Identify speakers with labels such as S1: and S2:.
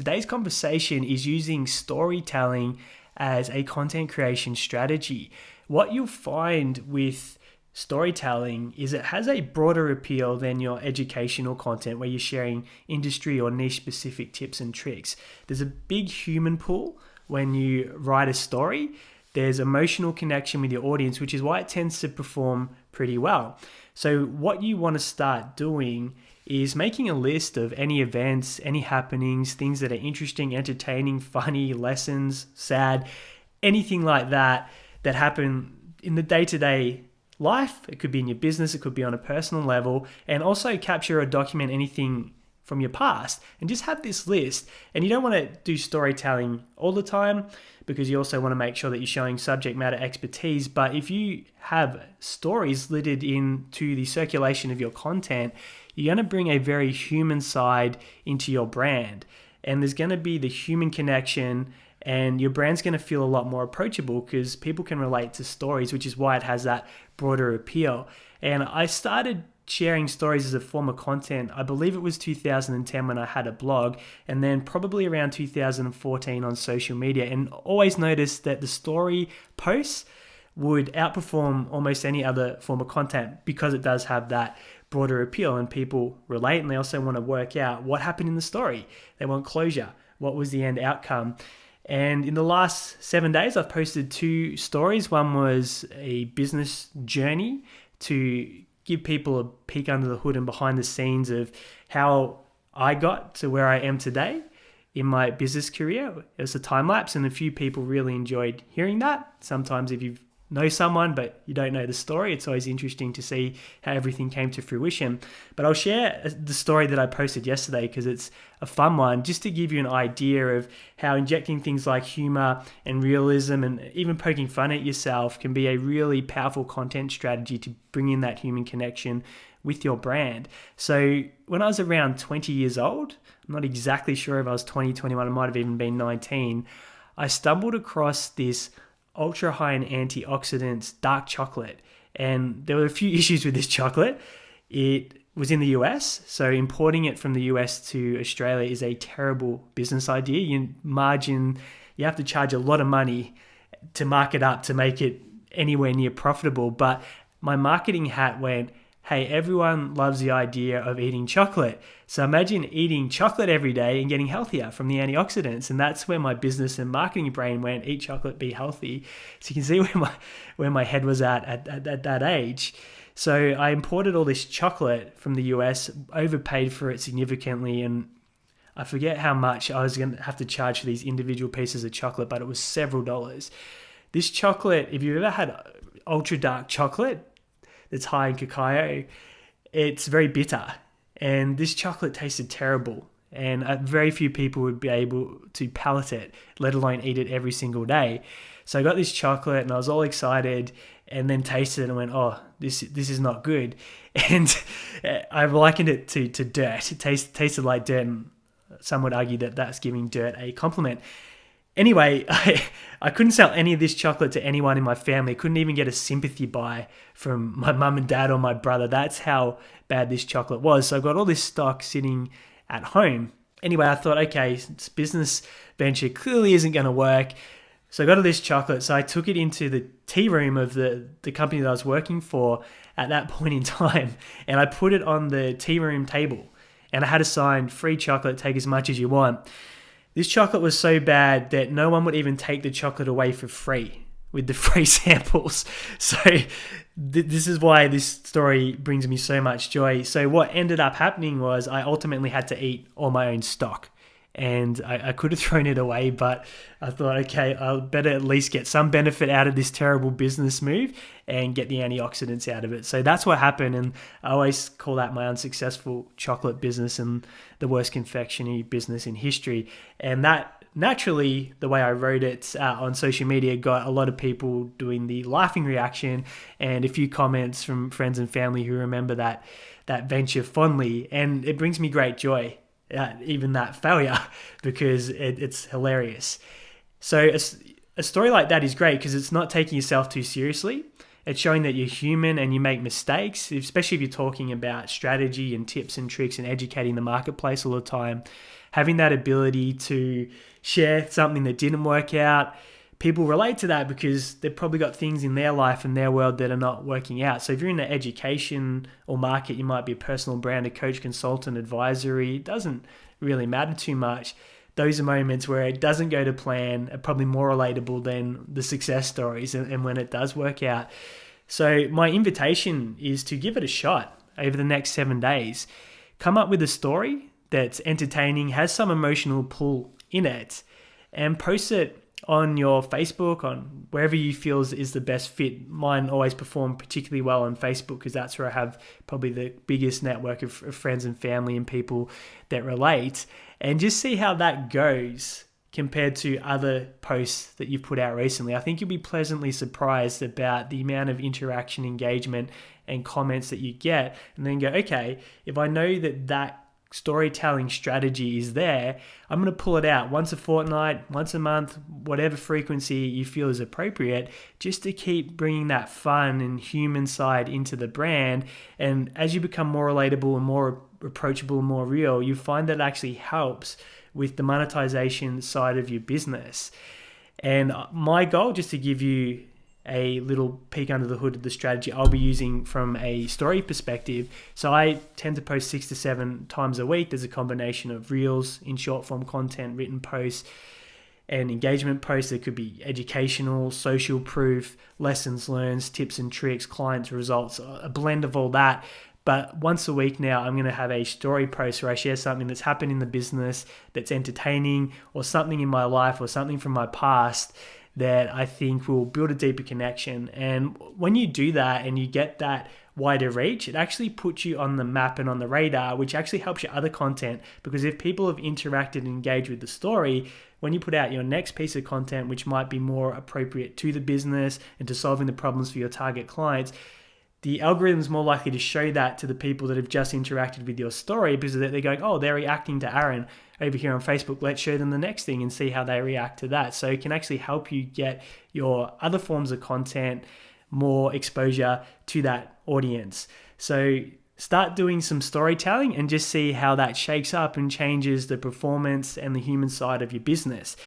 S1: Today's conversation is using storytelling as a content creation strategy. What you'll find with storytelling is it has a broader appeal than your educational content where you're sharing industry or niche specific tips and tricks. There's a big human pull when you write a story. There's emotional connection with your audience, which is why it tends to perform pretty well. So what you want to start doing is making a list of any events, any happenings, things that are interesting, entertaining, funny, lessons, sad, anything like that that happen in the day-to-day life. It could be in your business, it could be on a personal level, and also capture or document anything from your past and just have this list. And you don't want to do storytelling all the time because you also want to make sure that you're showing subject matter expertise. But if you have stories littered into the circulation of your content, you're going to bring a very human side into your brand. And there's going to be the human connection, and your brand's going to feel a lot more approachable because people can relate to stories, which is why it has that broader appeal. And I started sharing stories as a form of content, I believe it was 2010 when I had a blog, and then probably around 2014 on social media, and always noticed that the story posts would outperform almost any other form of content because it does have that broader appeal and people relate, and they also want to work out what happened in the story. They want closure. What was the end outcome? And in the last 7 days, I've posted 2 stories. One was a business journey to give people a peek under the hood and behind the scenes of how I got to where I am today in my business career. It was a time lapse, and a few people really enjoyed hearing that. Sometimes if you know someone but you don't know the story, it's always interesting to see how everything came to fruition. But I'll share the story that I posted yesterday because it's a fun one, just to give you an idea of how injecting things like humor and realism and even poking fun at yourself can be a really powerful content strategy to bring in that human connection with your brand. So when I was around 20 years old, I'm not exactly sure if I was 20, 21, I might have even been 19, I stumbled across this ultra high in antioxidants dark chocolate, and there were a few issues with this chocolate. It was in the US, so importing it from the US to Australia is a terrible business idea. You have to charge a lot of money to mark it up to make it anywhere near profitable. But my marketing hat went, hey, everyone loves the idea of eating chocolate. So imagine eating chocolate every day and getting healthier from the antioxidants. And that's where my business and marketing brain went, eat chocolate, be healthy. So you can see where my head was at that age. So I imported all this chocolate from the US, overpaid for it significantly, and I forget how much I was going to have to charge for these individual pieces of chocolate, but it was several dollars. This chocolate, if you've ever had ultra dark chocolate that's high in cacao, it's very bitter. And this chocolate tasted terrible. And very few people would be able to palate it, let alone eat it every single day. So I got this chocolate and I was all excited, and then tasted it and went, oh, this is not good. And I've likened it to dirt. It tasted like dirt, and some would argue that that's giving dirt a compliment. Anyway, I couldn't sell any of this chocolate to anyone in my family. I couldn't even get a sympathy buy from my mum and dad or my brother. That's how bad this chocolate was. So I've got all this stock sitting at home. Anyway, I thought, okay, this business venture clearly isn't going to work. So I got all this chocolate. So I took it into the tea room of the company that I was working for at that point in time, and I put it on the tea room table. And I had a sign, free chocolate, take as much as you want. This chocolate was so bad that no one would even take the chocolate away for free with the free samples. So this is why this story brings me so much joy. So what ended up happening was I ultimately had to eat all my own stock. And I could have thrown it away, but I thought, okay, I'll better at least get some benefit out of this terrible business move and get the antioxidants out of it. So that's what happened. And I always call that my unsuccessful chocolate business and the worst confectionery business in history. And that naturally, the way I wrote it on social media, got a lot of people doing the laughing reaction and a few comments from friends and family who remember that venture fondly. And it brings me great joy. Even that failure, because it's hilarious. So a story like that is great because it's not taking yourself too seriously. It's showing that you're human and you make mistakes, especially if you're talking about strategy and tips and tricks and educating the marketplace all the time. having that ability to share something that didn't work out. People relate to that because they've probably got things in their life and their world that are not working out. So if you're in the education or market, you might be a personal brand, a coach, consultant, advisory. It doesn't really matter too much. Those are moments where it doesn't go to plan are probably more relatable than the success stories and when it does work out. So my invitation is to give it a shot over the next 7 days. Come up with a story that's entertaining, has some emotional pull in it, and post it on your Facebook, on wherever you feel is the best fit. Mine always perform particularly well on Facebook because that's where I have probably the biggest network of friends and family and people that relate. And just see how that goes compared to other posts that you've put out recently. I think you'll be pleasantly surprised about the amount of interaction, engagement, and comments that you get. And then go, okay, if I know that storytelling strategy is there, I'm going to pull it out once a fortnight, once a month, whatever frequency you feel is appropriate, just to keep bringing that fun and human side into the brand. And as you become more relatable and more approachable and more real, you find that it actually helps with the monetization side of your business. And my goal, just to give you a little peek under the hood of the strategy I'll be using from a story perspective. So I tend to post 6 to 7 times a week. There's a combination of reels in short form content, written posts, and engagement posts. That could be educational, social proof, lessons learned, tips and tricks, clients results, a blend of all that. But once a week now, I'm going to have a story post where I share something that's happened in the business that's entertaining, or something in my life, or something from my past that I think will build a deeper connection. And when you do that and you get that wider reach, it actually puts you on the map and on the radar, which actually helps your other content. Because if people have interacted and engaged with the story, when you put out your next piece of content, which might be more appropriate to the business and to solving the problems for your target clients, the algorithm is more likely to show that to the people that have just interacted with your story, because they're going, oh, they're reacting to Aaron over here on Facebook. Let's show them the next thing and see how they react to that. So it can actually help you get your other forms of content more exposure to that audience. So start doing some storytelling and just see how that shakes up and changes the performance and the human side of your business.